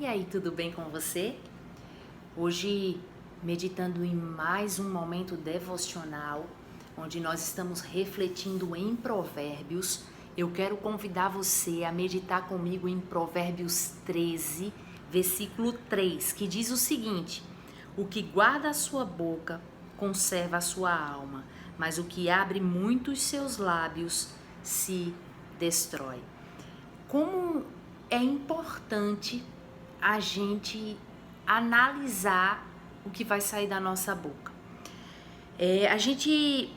E aí, tudo bem com você? Hoje, meditando em mais um momento devocional, onde nós estamos refletindo em Provérbios, eu quero convidar você a meditar comigo em Provérbios 13, versículo 3, que diz o seguinte: o que guarda a sua boca conserva a sua alma, mas o que abre muitos seus lábios se destrói. Como é importante a gente analisar o que vai sair da nossa boca. A gente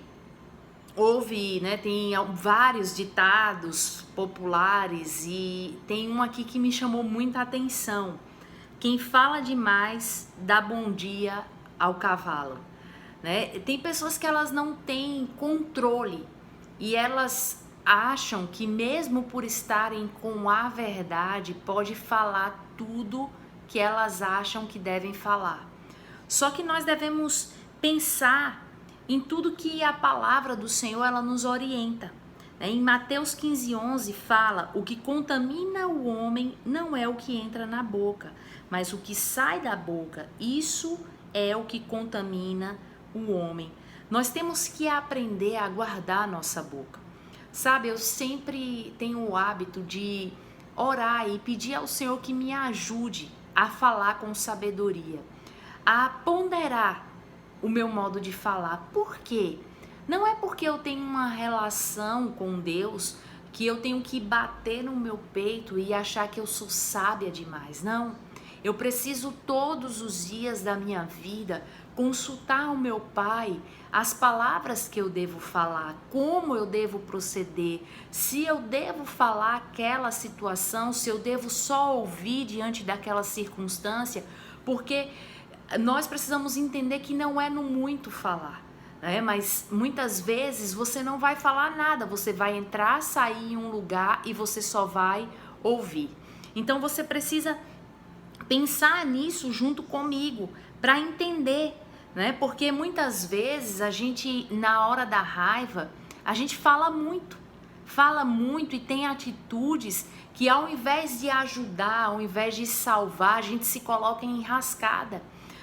ouve, né, tem vários ditados populares e tem um aqui que me chamou muita atenção. Quem fala demais dá bom dia ao cavalo, né? Tem pessoas que elas não têm controle e elas acham que mesmo por estarem com a verdade pode falar tudo que elas acham que devem falar. Só que nós devemos pensar em tudo que a palavra do Senhor ela nos orienta. Em Mateus 15:11 fala: o que contamina o homem não é o que entra na boca, mas o que sai da boca, isso é o que contamina o homem. Nós temos que aprender a guardar a nossa boca. Sabe, eu sempre tenho o hábito de orar e pedir ao Senhor que me ajude a falar com sabedoria, a ponderar o meu modo de falar. Por quê? Não é porque eu tenho uma relação com Deus que eu tenho que bater no meu peito e achar que eu sou sábia demais. Não. Eu preciso todos os dias da minha vida consultar o meu Pai, as palavras que eu devo falar, como eu devo proceder, se eu devo falar aquela situação, se eu devo só ouvir diante daquela circunstância, porque nós precisamos entender que não é no muito falar, né? Mas muitas vezes você não vai falar nada, você vai entrar, sair em um lugar e você só vai ouvir. Então você precisa pensar nisso junto comigo para entender, né? Porque muitas vezes a gente, na hora da raiva, a gente fala muito e tem atitudes que ao invés de ajudar, ao invés de salvar, a gente se coloca em enrascada.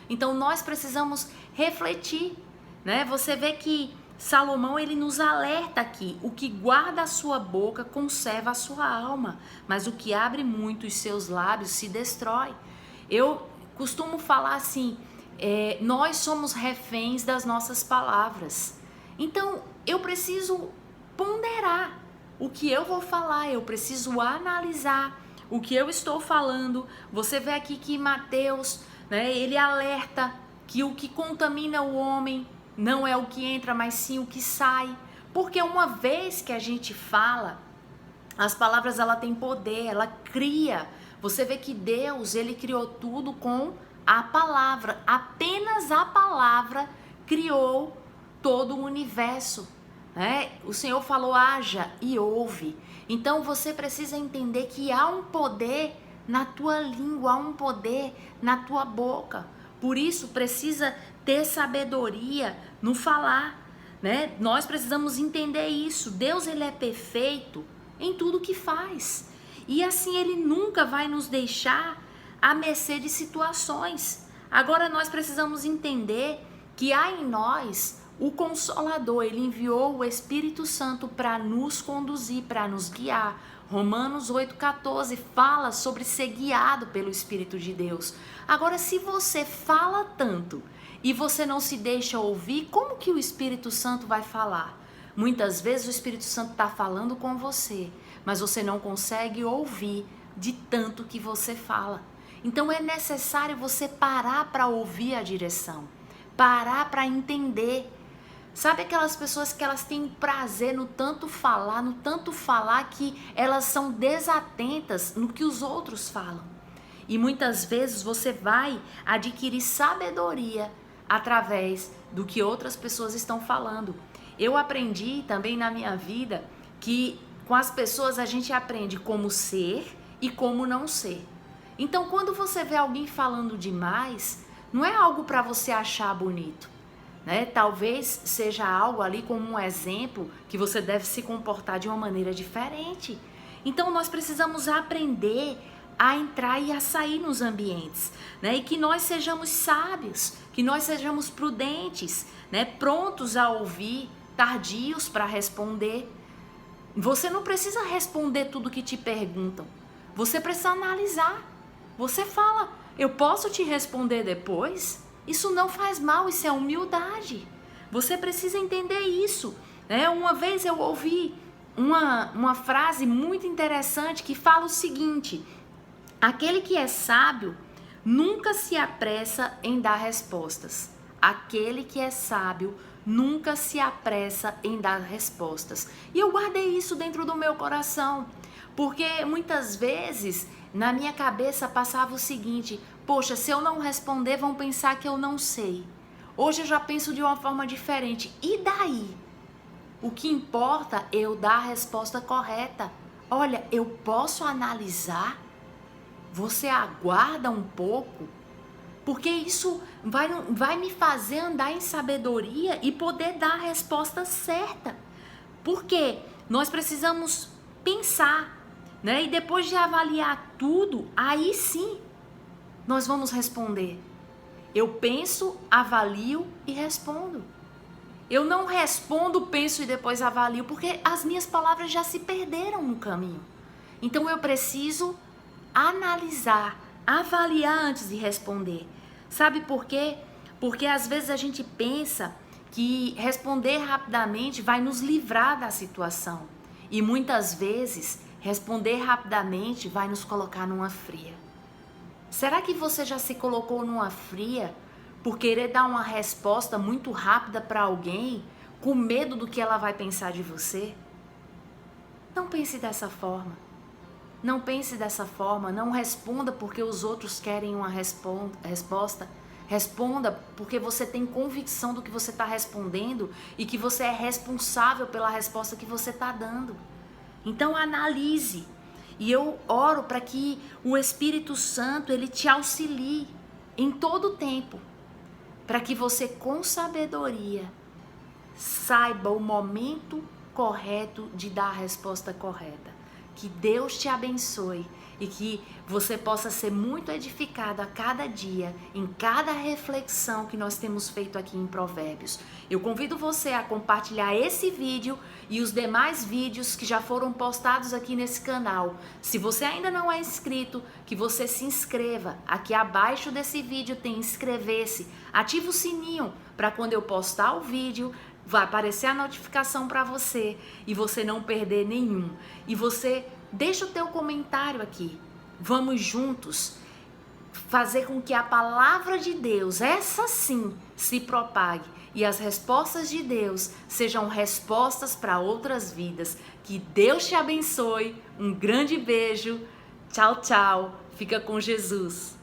Então nós precisamos refletir, né? Você vê que Salomão ele nos alerta aqui: o que guarda a sua boca conserva a sua alma, mas o que abre muito os seus lábios se destrói. Eu costumo falar assim, nós somos reféns das nossas palavras. Então eu preciso ponderar o que eu vou falar, eu preciso analisar o que eu estou falando. Você vê aqui que Mateus, né, ele alerta que o que contamina o homem não é o que entra, mas sim o que sai. Porque uma vez que a gente fala, as palavras ela têm poder, ela cria. Você vê que Deus, ele criou tudo com a palavra. Apenas a palavra criou todo o universo, né? O Senhor falou: haja e houve. Então você precisa entender que há um poder na tua língua, há um poder na tua boca. Por isso precisa ter sabedoria no falar, né? Nós precisamos entender isso. Deus, ele é perfeito em tudo que faz. E assim ele nunca vai nos deixar à mercê de situações. Agora nós precisamos entender que há em nós o Consolador. Ele enviou o Espírito Santo para nos conduzir, para nos guiar. Romanos 8,14 fala sobre ser guiado pelo Espírito de Deus. Agora, se você fala tanto e você não se deixa ouvir, como que o Espírito Santo vai falar? Muitas vezes o Espírito Santo está falando com você, mas você não consegue ouvir de tanto que você fala. Então é necessário você parar para ouvir a direção, parar para entender. Sabe aquelas pessoas que elas têm prazer no tanto falar que elas são desatentas no que os outros falam. E muitas vezes você vai adquirir sabedoria através do que outras pessoas estão falando. Eu aprendi também na minha vida que com as pessoas a gente aprende como ser e como não ser. Então quando você vê alguém falando demais, não é algo para você achar bonito, né? Talvez seja algo ali como um exemplo que você deve se comportar de uma maneira diferente. Então nós precisamos aprender a entrar e a sair nos ambientes, né? E que nós sejamos sábios, que nós sejamos prudentes, né? Prontos a ouvir, tardios para responder. Você não precisa responder tudo que te perguntam. Você precisa analisar. Você fala, eu posso te responder depois? Isso não faz mal, isso é humildade. Você precisa entender isso, né? Uma vez eu ouvi uma frase muito interessante que fala o seguinte: aquele que é sábio nunca se apressa em dar respostas. Aquele que é sábio nunca se apressa em dar respostas. E eu guardei isso dentro do meu coração, porque muitas vezes na minha cabeça passava o seguinte: poxa, se eu não responder vão pensar que eu não sei. Hoje eu já penso de uma forma diferente. E daí? O que importa é eu dar a resposta correta. Olha, eu posso analisar? Você aguarda um pouco? Porque isso vai me fazer andar em sabedoria e poder dar a resposta certa. Porque nós precisamos pensar, né? E depois de avaliar tudo, aí sim nós vamos responder. Eu penso, avalio e respondo. Eu não respondo, penso e depois avalio, porque as minhas palavras já se perderam no caminho. Então eu preciso analisar, avaliar antes de responder. Sabe por quê? Porque às vezes a gente pensa que responder rapidamente vai nos livrar da situação. E muitas vezes responder rapidamente vai nos colocar numa fria. Será que você já se colocou numa fria por querer dar uma resposta muito rápida para alguém, com medo do que ela vai pensar de você? Não pense dessa forma. Não pense dessa forma. Não responda porque os outros querem uma resposta. Responda porque você tem convicção do que você está respondendo e que você é responsável pela resposta que você está dando. Então analise. E eu oro para que o Espírito Santo ele te auxilie em todo o tempo, para que você com sabedoria saiba o momento correto de dar a resposta correta. Que Deus te abençoe e que você possa ser muito edificado a cada dia, em cada reflexão que nós temos feito aqui em Provérbios. Eu convido você a compartilhar esse vídeo e os demais vídeos que já foram postados aqui nesse canal. Se você ainda não é inscrito, que você se inscreva. Aqui abaixo desse vídeo tem inscrever-se. Ative o sininho para quando eu postar o vídeo, vai aparecer a notificação para você e você não perder nenhum. E você deixa o teu comentário aqui. Vamos juntos fazer com que a palavra de Deus, essa sim, se propague e as respostas de Deus sejam respostas para outras vidas. Que Deus te abençoe. Um grande beijo. Tchau, tchau. Fica com Jesus.